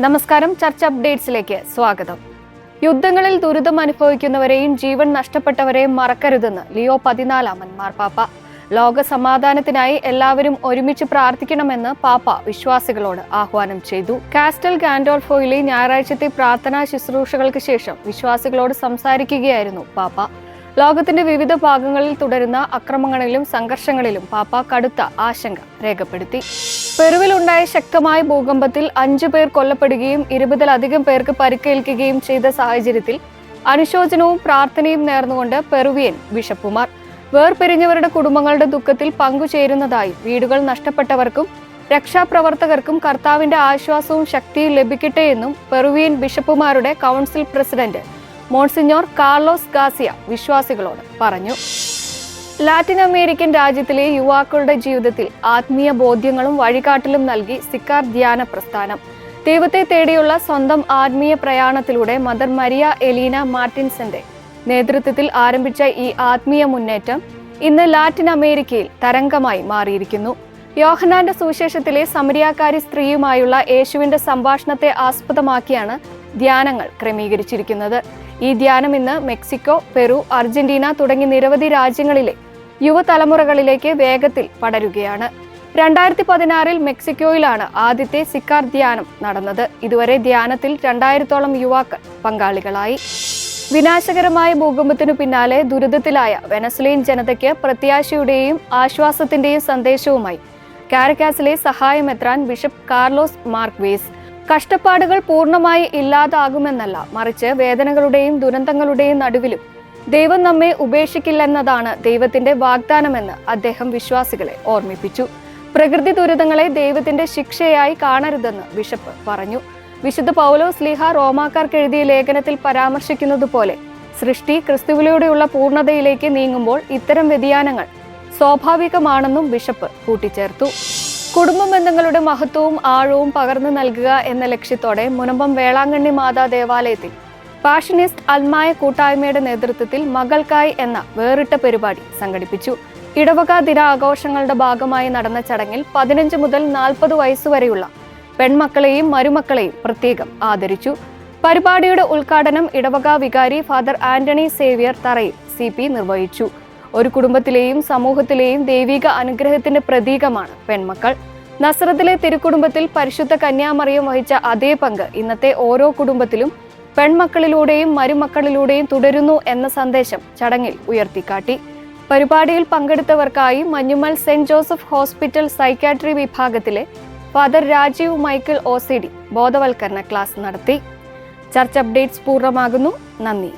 നമസ്കാരം. ചർച്ച അപ്ഡേറ്റ്സിലേക്ക് സ്വാഗതം. യുദ്ധങ്ങളിൽ ദുരിതം അനുഭവിക്കുന്നവരെയും ജീവൻ നഷ്ടപ്പെട്ടവരെയും മറക്കരുതെന്ന് ലിയോ 14 മാർപ്പാപ്പ. ലോക സമാധാനത്തിനായി എല്ലാവരും ഒരുമിച്ച് പ്രാർത്ഥിക്കണമെന്ന് പാപ്പ വിശ്വാസികളോട് ആഹ്വാനം ചെയ്തു. കാസ്റ്റൽ ഗാൻഡോൾഫോയിലെ ഞായറാഴ്ചത്തെ പ്രാർത്ഥനാ ശുശ്രൂഷകൾക്ക് ശേഷം വിശ്വാസികളോട് സംസാരിക്കുകയായിരുന്നു പാപ്പ. ലോകത്തിന്റെ വിവിധ ഭാഗങ്ങളിൽ തുടരുന്ന അക്രമങ്ങളിലും സംഘർഷങ്ങളിലും പാപ്പ കടുത്ത ആശങ്ക രേഖപ്പെടുത്തി. പെറുവിലുണ്ടായ ശക്തമായ ഭൂകമ്പത്തിൽ 5 പേർ കൊല്ലപ്പെടുകയും 20-ലധികം പേർക്ക് പരിക്കേൽക്കുകയും ചെയ്ത സാഹചര്യത്തിൽ അനുശോചനവും പ്രാർത്ഥനയും നേർന്നുകൊണ്ട് പെറുവിയൻ ബിഷപ്പുമാർ വേർപിരിഞ്ഞവരുടെ കുടുംബങ്ങളുടെ ദുഃഖത്തിൽ പങ്കുചേരുന്നതായി വീടുകൾ നഷ്ടപ്പെട്ടവർക്കും രക്ഷാപ്രവർത്തകർക്കും കർത്താവിന്റെ ആശ്വാസവും ശക്തിയും ലഭിക്കട്ടെ എന്നും പെറുവിയൻ ബിഷപ്പുമാരുടെ council president monsignor Carlos Garcia വിശ്വാസികളോട് പറഞ്ഞു. ലാറ്റിൻ അമേരിക്കൻ രാജ്യത്തിലെ യുവാക്കളുടെ ജീവിതത്തിൽ ആത്മീയ ബോധ്യങ്ങളും വഴികാട്ടലും നൽകി സിക്കാർ ധ്യാന പ്രസ്ഥാനം. ദൈവത്തെ തേടിയുള്ള സ്വന്തം ആത്മീയ പ്രയാണത്തിലൂടെ മദർ മരിയ എലീന മാർട്ടിൻസന്റെ നേതൃത്വത്തിൽ ആരംഭിച്ച ഈ ആത്മീയ മുന്നേറ്റം ഇന്ന് ലാറ്റിൻ അമേരിക്കയിൽ തരംഗമായി മാറിയിരിക്കുന്നു. യോഹന്നാന്റെ സുവിശേഷത്തിലെ സമരിയാക്കാരി സ്ത്രീയുമായുള്ള യേശുവിന്റെ സംഭാഷണത്തെ ആസ്പദമാക്കിയാണ് ധ്യാനങ്ങൾ ക്രമീകരിച്ചിരിക്കുന്നത്. ഈ ധ്യാനം ഇന്ന് മെക്സിക്കോ, പെറു, അർജന്റീന തുടങ്ങി നിരവധി രാജ്യങ്ങളിലെ യുവതലമുറകളിലേക്ക് വേഗത്തിൽ പടരുകയാണ്. 2016 മെക്സിക്കോയിലാണ് ആദ്യത്തെ സിക്കാർ ധ്യാനം നടന്നത്. ഇതുവരെ ധ്യാനത്തിൽ 2000-ഓളം യുവാക്കൾ പങ്കാളികളായി. വിനാശകരമായ ഭൂകമ്പത്തിനു പിന്നാലെ ദുരിതത്തിലായ വെനസ്വേലൻ ജനതയ്ക്ക് പ്രത്യാശയുടെയും ആശ്വാസത്തിന്റെയും സന്ദേശവുമായി കാരക്കാസിലെ സഹായമെത്രാൻ ബിഷപ്പ് കാർലോസ് മാർക്വേസ് കഷ്ടപ്പാടുകൾ പൂർണ്ണമായി ഇല്ലാതാകുമെന്നല്ല, മറിച്ച് വേദനകളുടെയും ദുരന്തങ്ങളുടെയും നടുവിലും ദൈവം നമ്മെ ഉപേക്ഷിക്കില്ലെന്നതാണ് ദൈവത്തിന്റെ വാഗ്ദാനമെന്ന് അദ്ദേഹം വിശ്വാസികളെ ഓർമ്മിപ്പിച്ചു. പ്രകൃതി ദുരിതങ്ങളെ ദൈവത്തിന്റെ ശിക്ഷയായി കാണരുതെന്ന് ബിഷപ്പ് പറഞ്ഞു. വിശുദ്ധ പൗലോസ് ശ്ലീഹ റോമാക്കാർക്ക് എഴുതിയ ലേഖനത്തിൽ പരാമർശിക്കുന്നതുപോലെ സൃഷ്ടി ക്രിസ്തുവിലൂടെയുള്ള പൂർണ്ണതയിലേക്ക് നീങ്ങുമ്പോൾ ഇത്തരം വ്യതിയാനങ്ങൾ സ്വാഭാവികമാണെന്നും ബിഷപ്പ് കൂട്ടിച്ചേർത്തു. കുടുംബ ബന്ധങ്ങളുടെ മഹത്വവും ആഴവും പകർന്നു നൽകുക എന്ന ലക്ഷ്യത്തോടെ മുനമ്പം വേളാങ്കണ്ണി മാതാ ദേവാലയത്തിൽ പാഷനിസ്റ്റ് അൽമായ കൂട്ടായ്മയുടെ നേതൃത്വത്തിൽ മകൾക്കായി എന്ന വേറിട്ട പരിപാടി സംഘടിപ്പിച്ചു. ഇടവക ദിനാഘോഷങ്ങളുടെ ഭാഗമായി നടന്ന ചടങ്ങിൽ 15 മുതൽ 40 വയസ്സുവരെയുള്ള പെൺമക്കളെയും മരുമക്കളെയും പ്രത്യേകം ആദരിച്ചു. പരിപാടിയുടെ ഉദ്ഘാടനം ഇടവക വികാരി ഫാദർ ആന്റണി സേവ്യർ തറയിൽ CP നിർവഹിച്ചു. ഒരു കുടുംബത്തിലെയും സമൂഹത്തിലെയും ദൈവിക അനുഗ്രഹത്തിന്റെ പ്രതീകമാണ് പെൺമക്കൾ. നസ്രത്തിലെ തിരുക്കുടുംബത്തിൽ പരിശുദ്ധ കന്യാമറിയം വഹിച്ച അതേ പങ്ക് ഇന്നത്തെ ഓരോ കുടുംബത്തിലും പെൺമക്കളിലൂടെയും മരുമക്കളിലൂടെയും തുടരുന്നു എന്ന സന്ദേശം ചടങ്ങിൽ ഉയർത്തിക്കാട്ടി. പരിപാടിയിൽ പങ്കെടുത്തവർക്കായി Manjummal saint Joseph hospital psychiatry വിഭാഗത്തിലെ ഫാദർ രാജീവ് മൈക്കിൾ OCD ബോധവൽക്കരണ ക്ലാസ് നടത്തി. ചർച്ച അപ്ഡേറ്റ്സ് പൂർണ്ണമാകുന്നു. നന്ദി.